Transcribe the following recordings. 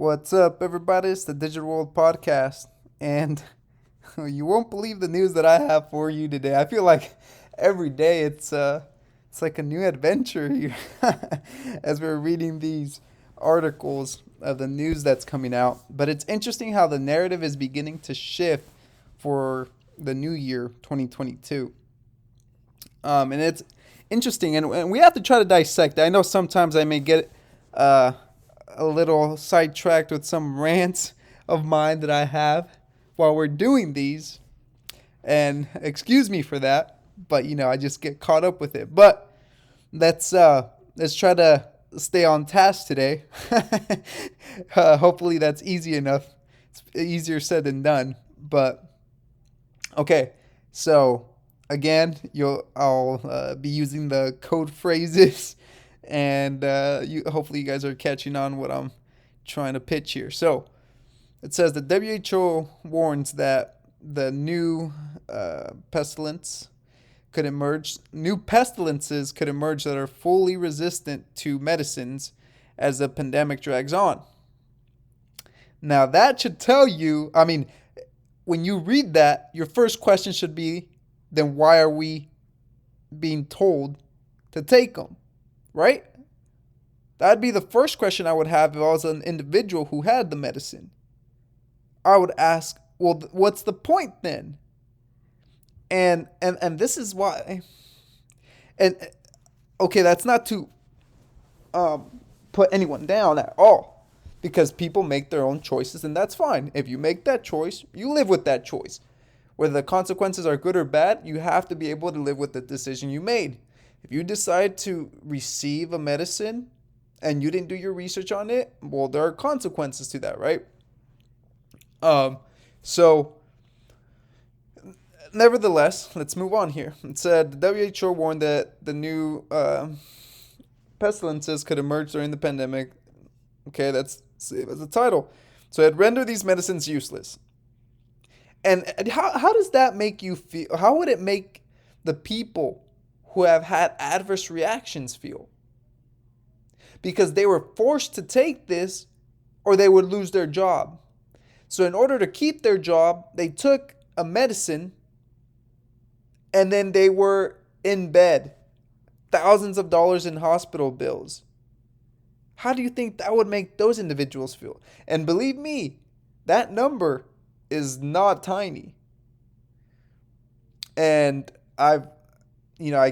What's up, everybody? It's the Digital World Podcast, and you won't believe the news that I have for you today. I feel like every day it's like a new adventure here as we're reading these articles of the news that's coming out. But it's interesting how the narrative is beginning to shift for the new year, 2022. And it's interesting, and we have to try to dissect it. I know sometimes I may get uh, a little sidetracked with some rants of mine that I have while we're doing these, and excuse me for that. But I just get caught up with it. But let's try to stay on task today. Hopefully that's easy enough. It's easier said than done. But okay, so again, I'll be using the code phrases, and you hopefully you guys are catching on what I'm trying to pitch here. So it says the WHO warns that the new pestilences could emerge that are fully resistant to medicines as the pandemic drags on. Now that should tell you, I mean, when you read that, your first question should be, then why are we being told to take them? Right? That'd be the first question I would have if I was an individual who had the medicine. I would ask, well, what's the point then? And this is why. And okay, that's not to put anyone down at all, because people make their own choices, and that's fine. If you make that choice, you live with that choice. Whether the consequences are good or bad, you have to be able to live with the decision you made. If you decide to receive a medicine and you didn't do your research on it, well, there are consequences to that, right? So, nevertheless, let's move on here. It said the WHO warned that the new pestilences could emerge during the pandemic. Okay, that's the title. So it rendered these medicines useless. And how does that make you feel? How would it make the people who have had adverse reactions feel? Because they were forced to take this or they would lose their job. So in order to keep their job, they took a medicine and then they were in bed, thousands of dollars in hospital bills. How do you think that would make those individuals feel? And believe me, that number is not tiny. And I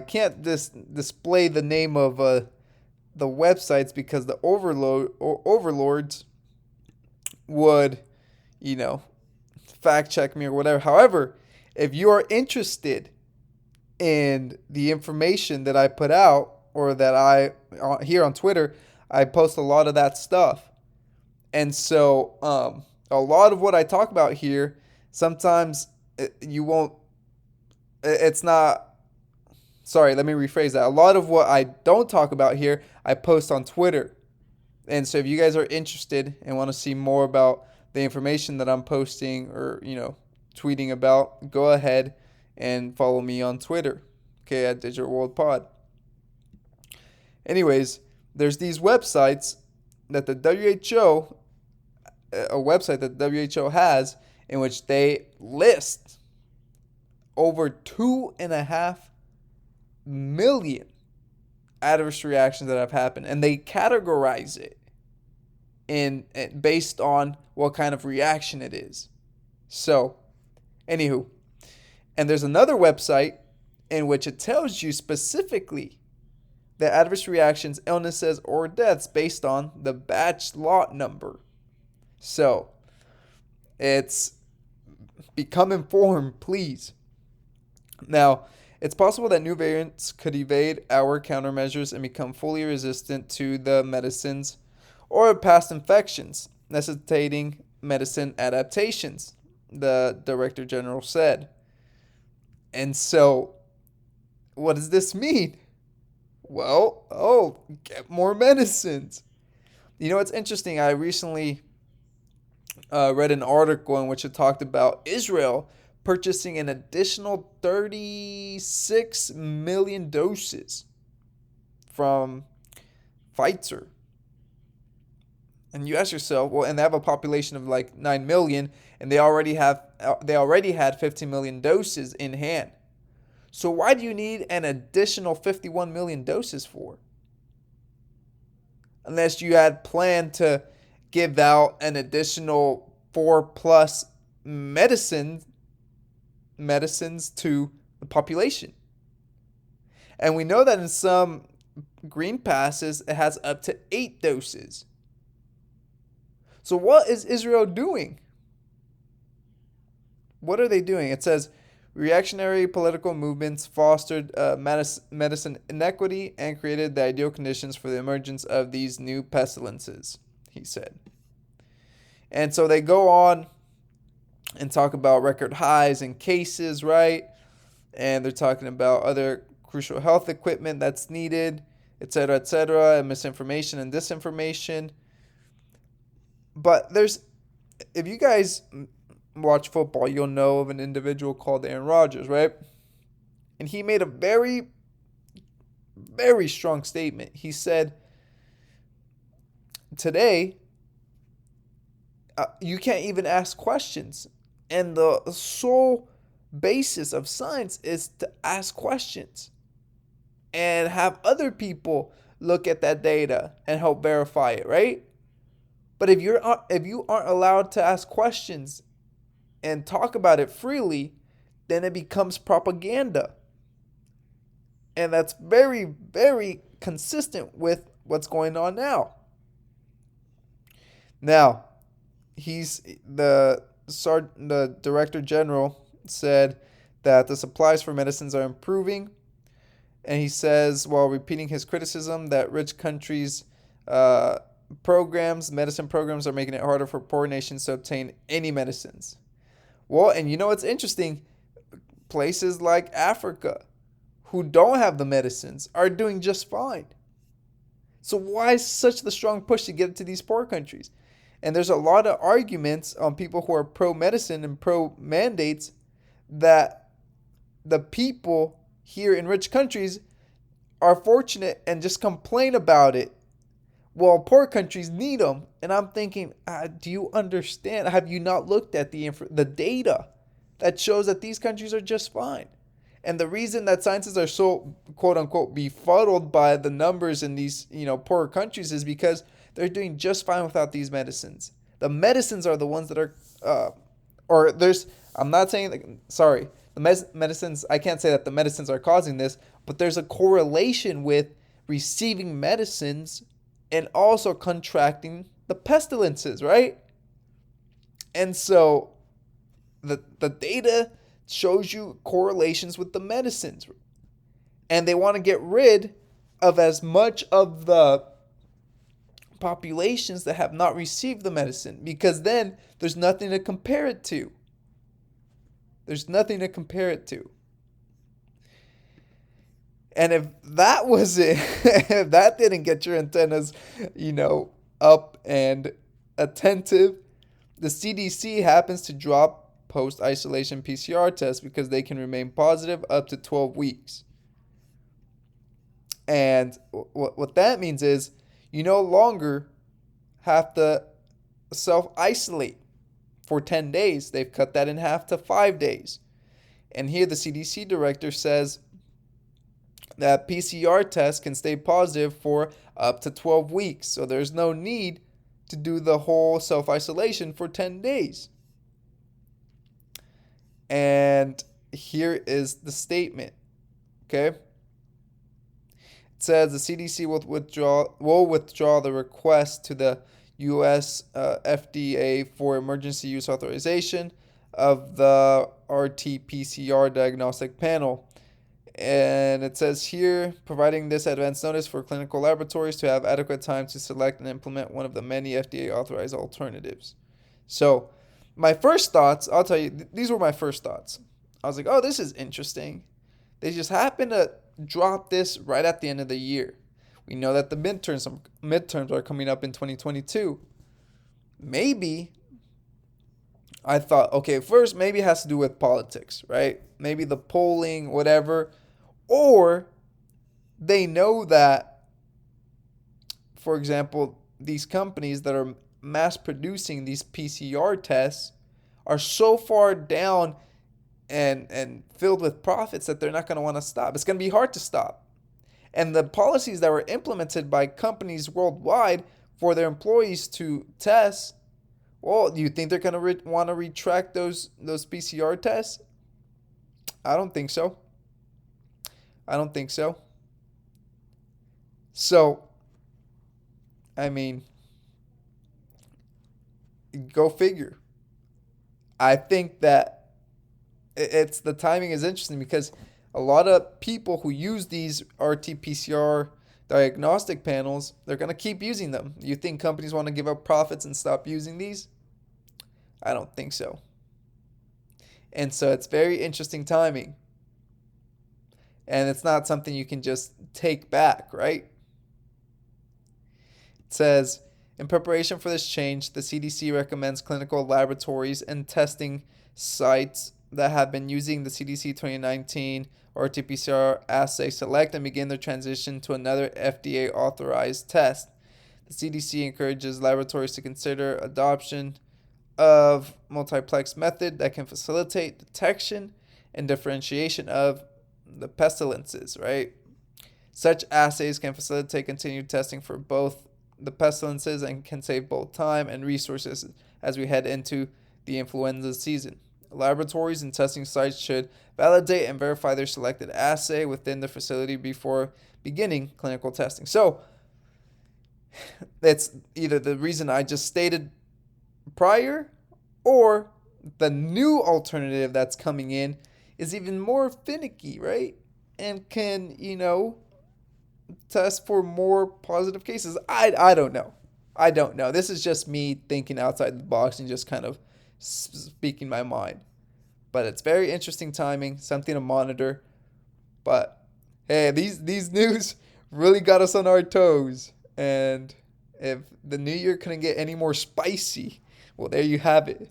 can't display the name of the websites because the overlords would, fact check me or whatever. However, if you are interested in the information that I put out, or that I here on Twitter, I post a lot of that stuff. And so a lot of what I talk about here, sometimes you won't, it's not, sorry, let me rephrase that. A lot of what I don't talk about here, I post on Twitter. And so if you guys are interested and want to see more about the information that I'm posting or, tweeting about, go ahead and follow me on Twitter, okay, at Digital World Pod. Anyways, there's these websites that the WHO, a website that the WHO has, in which they list over 2.5 million adverse reactions that have happened, and they categorize it in based on what kind of reaction it is. So, anywho, and there's another website in which it tells you specifically the adverse reactions, illnesses, or deaths based on the batch lot number. So, it's become informed, please. Now, it's possible that new variants could evade our countermeasures and become fully resistant to the medicines or past infections, necessitating medicine adaptations, the Director General said. And so, what does this mean? Well, get more medicines. It's interesting. I recently read an article in which it talked about Israel purchasing an additional 36 million doses from Pfizer. And you ask yourself, well, and they have a population of like 9 million, and they already had 15 million doses in hand. So why do you need an additional 51 million doses for? Unless you had planned to give out an additional 4 plus medicines to the population. And we know that in some green passes, it has up to 8 doses. So what is Israel doing? What are they doing? It says reactionary political movements fostered medicine inequity and created the ideal conditions for the emergence of these new pestilences, he said. And so they go on and talk about record highs in cases, right? And they're talking about other crucial health equipment that's needed, etc., and misinformation and disinformation. But if you guys watch football, you'll know of an individual called Aaron Rodgers, right? And he made a very, very strong statement. He said, today, you can't even ask questions. And the sole basis of science is to ask questions and have other people look at that data and help verify it, right? But if you aren't allowed to ask questions and talk about it freely, then it becomes propaganda. And that's very, very consistent with what's going on now. Now, the director general said that the supplies for medicines are improving. And he says, while repeating his criticism that rich countries' medicine programs are making it harder for poor nations to obtain any medicines. Well, and you know what's interesting? Places like Africa, who don't have the medicines, are doing just fine. So why is such the strong push to get it to these poor countries? And there's a lot of arguments on people who are pro-medicine and pro-mandates that the people here in rich countries are fortunate and just complain about it, while poor countries need them. And I'm thinking, do you understand? Have you not looked at the data that shows that these countries are just fine? And the reason that scientists are so, quote unquote, befuddled by the numbers in these, poorer countries is because they're doing just fine without these medicines. The medicines are the ones that are, I'm not saying, sorry, the medicines, I can't say that the medicines are causing this, but there's a correlation with receiving medicines and also contracting the pestilences, right? And so the data shows you correlations with the medicines. And they want to get rid of as much of the populations that have not received the medicine, because then there's nothing to compare it to. There's nothing to compare it to. And if that was it, if that didn't get your antennas, up and attentive, the CDC happens to drop post-isolation PCR tests because they can remain positive up to 12 weeks. And what that means is you no longer have to self-isolate for 10 days. They've cut that in half to 5 days. And here the CDC director says that PCR tests can stay positive for up to 12 weeks. So there's no need to do the whole self-isolation for 10 days. And here is the statement, okay? It says the CDC will withdraw the request to the U.S. FDA for emergency use authorization of the RT-PCR diagnostic panel. And it says here, providing this advance notice for clinical laboratories to have adequate time to select and implement one of the many FDA-authorized alternatives. So my first thoughts, I'll tell you, these were my first thoughts. I was like, oh, this is interesting. They just happened to drop this right at the end of the year. We know that the midterms are coming up in 2022. Maybe, I thought, okay, first, maybe it has to do with politics, right? Maybe the polling, whatever. Or they know that, for example, these companies that are mass producing these PCR tests are so far down and filled with profits that they're not going to want to stop. It's going to be hard to stop. And the policies that were implemented by companies worldwide for their employees to test, well, do you think they're going to want to retract those PCR tests? I don't think so. I don't think so. So, I mean, go figure. I think that it's the timing is interesting because a lot of people who use these RT-PCR diagnostic panels, they're going to keep using them. You think companies want to give up profits and stop using these? I don't think so. And so it's very interesting timing. And it's not something you can just take back, right? It says, in preparation for this change, the CDC recommends clinical laboratories and testing sites that have been using the CDC 2019 RT-PCR assay select and begin their transition to another FDA-authorized test. The CDC encourages laboratories to consider adoption of multiplex method that can facilitate detection and differentiation of the pestilences, right? Such assays can facilitate continued testing for both the pestilences and can save both time and resources as we head into the influenza season. Laboratories and testing sites should validate and verify their selected assay within the facility before beginning clinical testing. So, it's either the reason I just stated prior or the new alternative that's coming in is even more finicky, right? And can, test for more positive cases. I don't know. I don't know. This is just me thinking outside the box and just kind of speaking my mind. But it's very interesting timing, something to monitor. But hey, these news really got us on our toes. And if the new year couldn't get any more spicy, well, there you have it.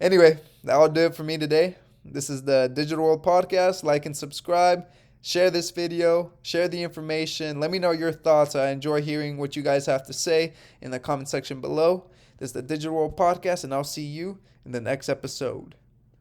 Anyway, that'll do it for me today. This is the Digital World Podcast. Like and subscribe. Share this video. Share the information. Let me know your thoughts. I enjoy hearing what you guys have to say in the comment section below. This is the Digital World Podcast, and I'll see you in the next episode.